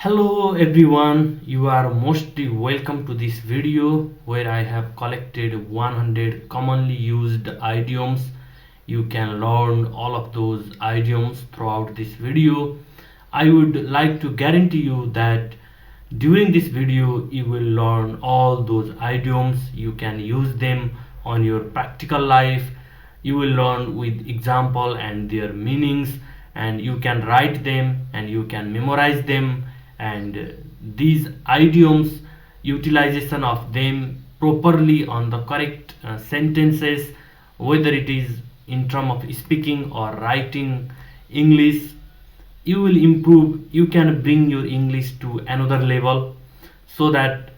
Hello everyone, you are mostly welcome to this video where I have collected 100 commonly used idioms. You can learn all of those idioms throughout this video. I would like to guarantee you that during this video you will learn all those idioms. You can use them on your practical life. You will learn with example and their meanings, and you can write them and you can memorize them. And these idioms, utilization of them properly on the correct sentences, whether it is in term of speaking or writing English, you will improve. You can bring your English to another level. So that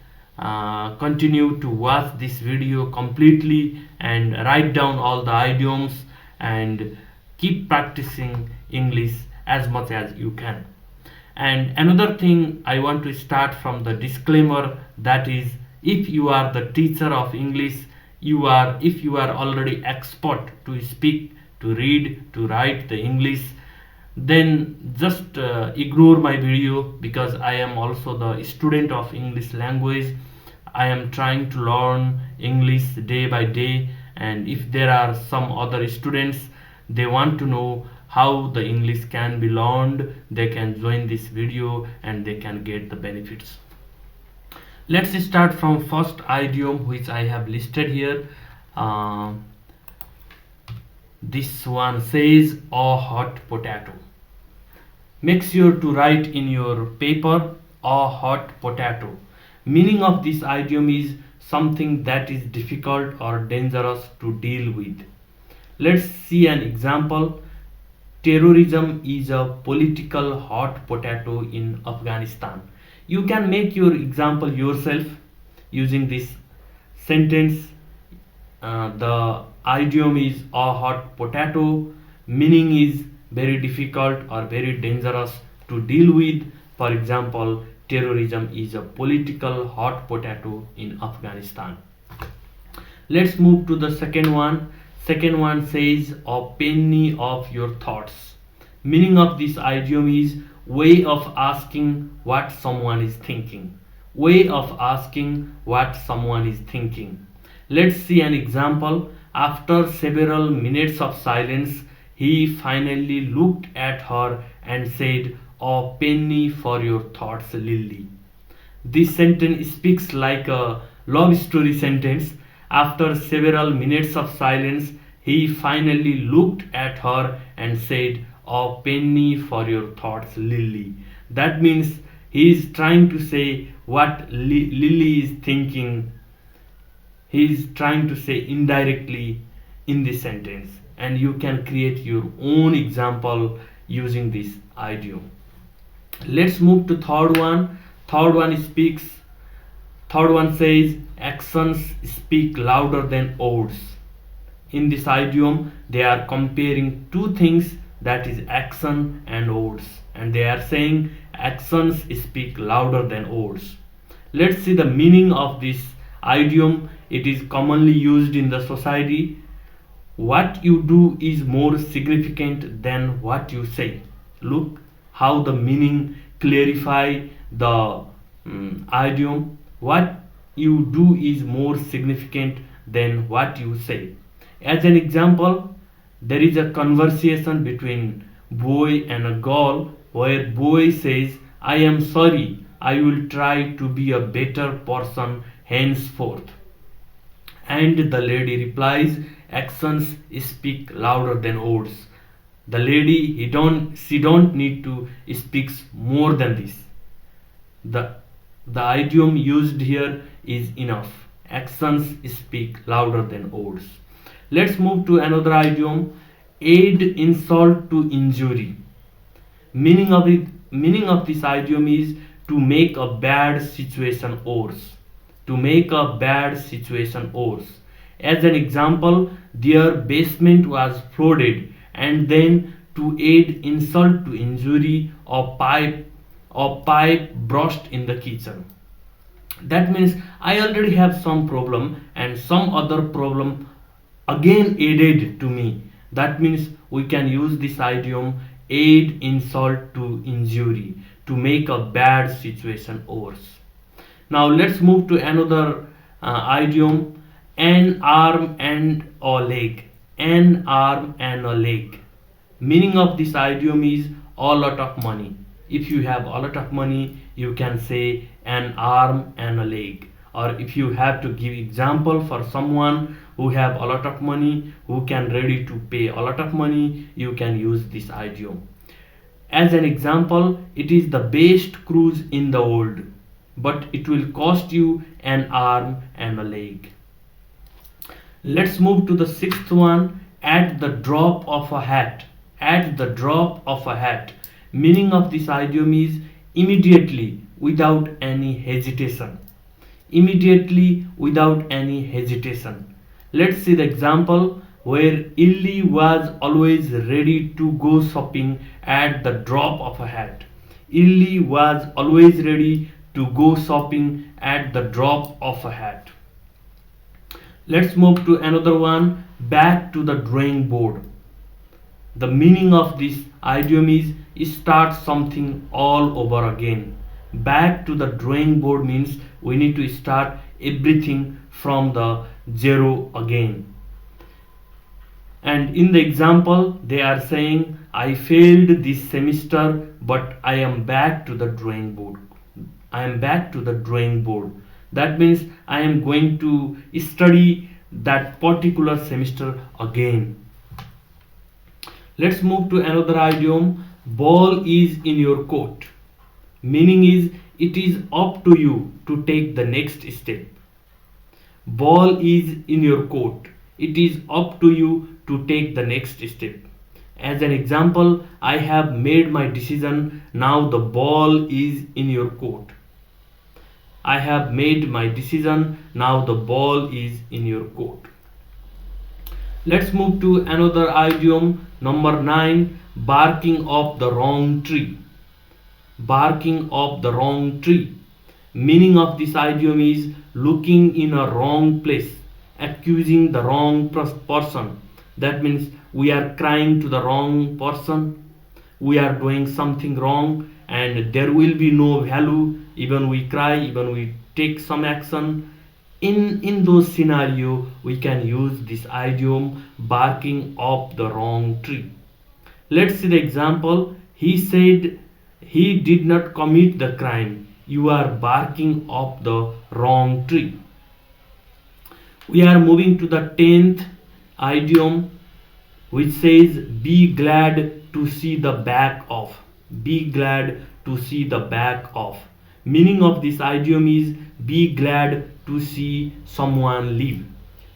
continue to watch this video completely and write down all the idioms and keep practicing English as much as you can. And another thing, I want to start from the disclaimer, that is, if you are the teacher of English, if you are already expert to speak, to read, to write the English, then just ignore my video, because I am also the student of English language. I am trying to learn English day by day, and if there are some other students, they want to know how the English can be learned, they can join this video and they can get the benefits. Let's start from first idiom which I have listed here. uh, this one says a hot potato. Make sure to write in your paper a hot potato. Meaning of this idiom is something that is difficult or dangerous to deal with. Let's see an example. Terrorism is a political hot potato in Afghanistan. You can make your example yourself using this sentence. The idiom is a hot potato. Meaning is very difficult or very dangerous to deal with. For example, terrorism is a political hot potato in Afghanistan. Let's move to the second one. Second one says a penny of your thoughts. Meaning of this idiom is way of asking what someone is thinking. Way of asking what someone is thinking. Let's see an example. After several minutes of silence, he finally looked at her and said, a penny for your thoughts, Lily. This sentence speaks like a love story sentence. After several minutes of silence, he finally looked at her and said, a penny for your thoughts, Lily. That means he is trying to say what Lily is thinking. He is trying to say indirectly in this sentence, and you can create your own example using this idiom. Let's move to third one. Third one says actions speak louder than words. In this idiom they are comparing two things, that is action and words, and they are saying actions speak louder than words. Let's see the meaning of this idiom. It is commonly used in the society. What you do is more significant than what you say. Look how the meaning clarify the idiom. What you do is more significant than what you say. As an example, there is a conversation between boy and a girl where boy says, I am sorry, I will try to be a better person henceforth. And the lady replies, actions speak louder than words. The lady, she don't need to speak more than this. The the idiom used here is enough. Actions speak louder than words. Let's move to another idiom. Add insult to injury. Meaning of this idiom is to make a bad situation worse. To make a bad situation worse. As an example, their basement was flooded, and then to add insult to injury, a pipe burst in the kitchen. That means I already have some problem and some other problem again added to me. That means we can use this idiom, add insult to injury, to make a bad situation worse. Now let's move to another idiom, an arm and a leg. An arm and a leg. Meaning of this idiom is a lot of money. If you have a lot of money, you can say an arm and a leg. Or if you have to give example for someone who have a lot of money, who can ready to pay a lot of money, you can use this idiom. As an example, it is the best cruise in the world, but it will cost you an arm and a leg. Let's move to the sixth one, at the drop of a hat. At the drop of a hat. Meaning of this idiom is immediately, without any hesitation. Immediately, without any hesitation. Let's see the example where Illy was always ready to go shopping at the drop of a hat. Illy was always ready to go shopping at the drop of a hat. Let's move to another one, back to the drawing board. The meaning of this idiom is start something all over again. Back to the drawing board means we need to start everything from the zero again. And in the example, they are saying, I failed this semester, but I am back to the drawing board. I am back to the drawing board. That means I am going to study that particular semester again. Let's move to another idiom, ball is in your court. Meaning is it is up to you to take the next step. Ball is in your court. It is up to you to take the next step. As an example, I have made my decision, now the ball is in your court. I have made my decision, now the ball is in your court. Let's move to another idiom, number 9, barking up the wrong tree. Barking up the wrong tree. Meaning of this idiom is looking in a wrong place, accusing the wrong person. That means we are crying to the wrong person, we are doing something wrong, and there will be no value even we cry, even we take some action. In those scenario, we can use this idiom, barking up the wrong tree. Let's see the example. He said he did not commit the crime. You are barking up the wrong tree. We are moving to the 10th idiom, which says be glad to see the back of. Be glad to see the back of. Meaning of this idiom is be glad to see someone live.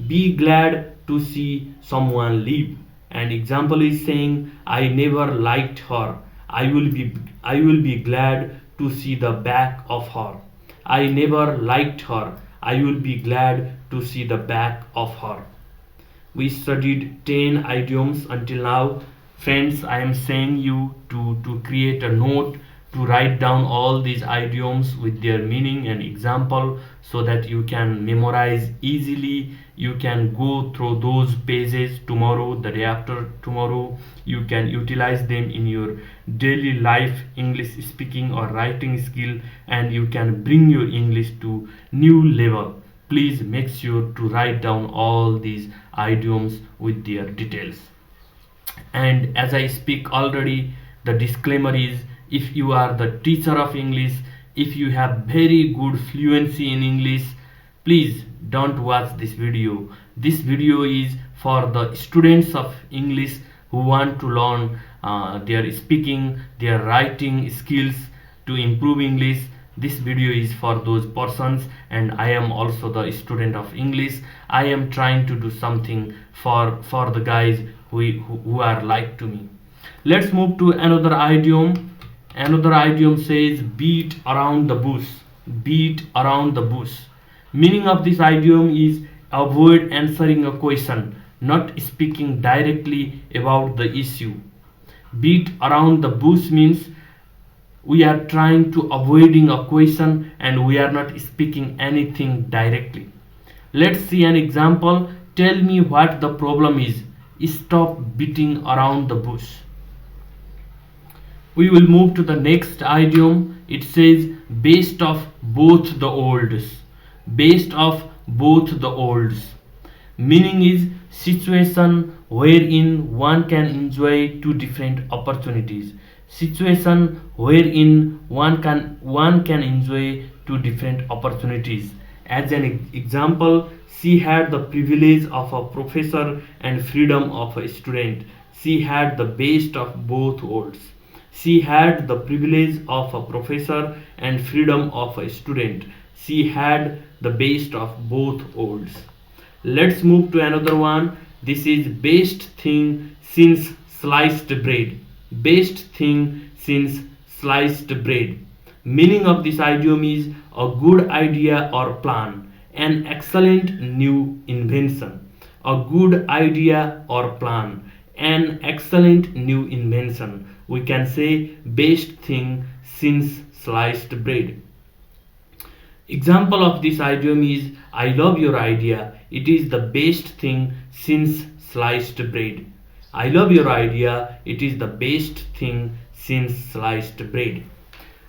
Be glad to see someone live. And example is saying I never liked her. I will be glad to see the back of her. I never liked her. I will be glad to see the back of her. We studied 10 idioms until now. Friends, I am saying you to create a note, to write down all these idioms with their meaning and example so that you can memorize easily. You can go through those pages tomorrow, the day after tomorrow. You can utilize them in your daily life English speaking or writing skill, and you can bring your English to new level. Please make sure to write down all these idioms with their details. And as I speak already, the disclaimer is, if you are the teacher of English, if you have very good fluency in English, please don't watch this video. This video is for the students of English who want to learn their speaking, their writing skills to improve English. This video is for those persons, and I am also the student of English. I am trying to do something for the guys who are like to me. Let's move to another idiom. Another idiom says beat around the bush. Beat around the bush. Meaning of this idiom is avoid answering a question, not speaking directly about the issue. Beat around the bush means we are trying to avoiding a question and we are not speaking anything directly. Let's see an example. Tell me what the problem is. Stop beating around the bush. We will move to the next idiom. It says best of both the worlds. Best of both the worlds. Meaning is situation wherein one can enjoy two different opportunities. Situation wherein one can enjoy two different opportunities. As an example, she had the privilege of a professor and freedom of a student. She had the best of both worlds. She had the privilege of a professor and freedom of a student. She had the best of both worlds. Let's move to another one. This is best thing since sliced bread. Best thing since sliced bread. Meaning of this idiom is a good idea or plan, an excellent new invention. A good idea or plan, an excellent new invention. We can say best thing since sliced bread. Example of this idiom is I love your idea. It is the best thing since sliced bread. I love your idea. It is the best thing since sliced bread.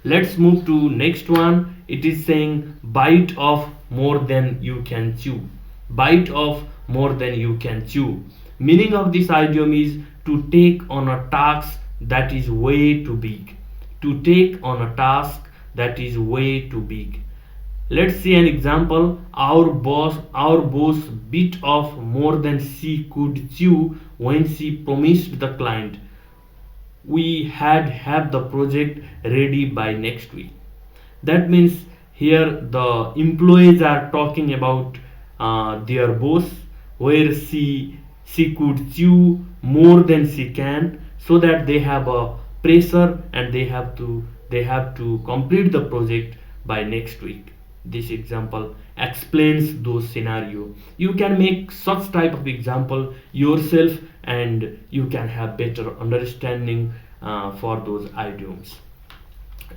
Let's move to next one. It is saying bite off more than you can chew. Bite off more than you can chew. Meaning of this idiom is to take on a task that is way too big. To take on a task that is way too big. Let's see an example. Our boss bit off more than she could chew when she promised the client we had have the project ready by next week. That means here the employees are talking about their boss, where she could chew more than she can, so that they have a pressure and they have to complete the project by next week. This example explains those scenario. You can make such type of example yourself, and you can have better understanding for those idioms.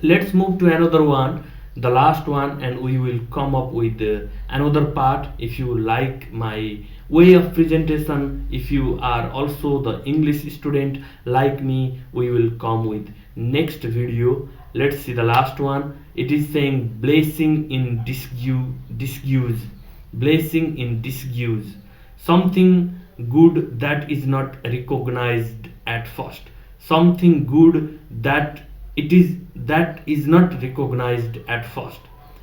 Let's move to another one, the last one, and we will come up with another part. If you like my way of presentation, if you are also the English student like me, we will come with next video. Let's see the last one. It is saying blessing in disguise. Blessing in disguise. Something good that is not recognized at first. Something good that is not recognized at first.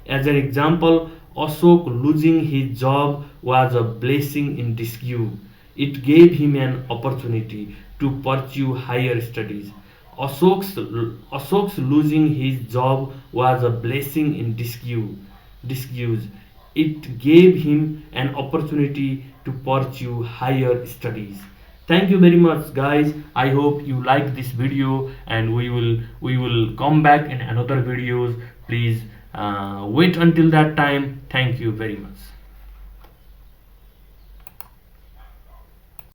As an example, Ashok losing his job was a blessing in disguise. It gave him an opportunity to pursue higher studies. Ashok's losing his job was a blessing in disguise. It gave him an opportunity to pursue higher studies. Thank you very much, guys. I hope you like this video, and we will come back in another videos. Please wait until that time. Thank you very much.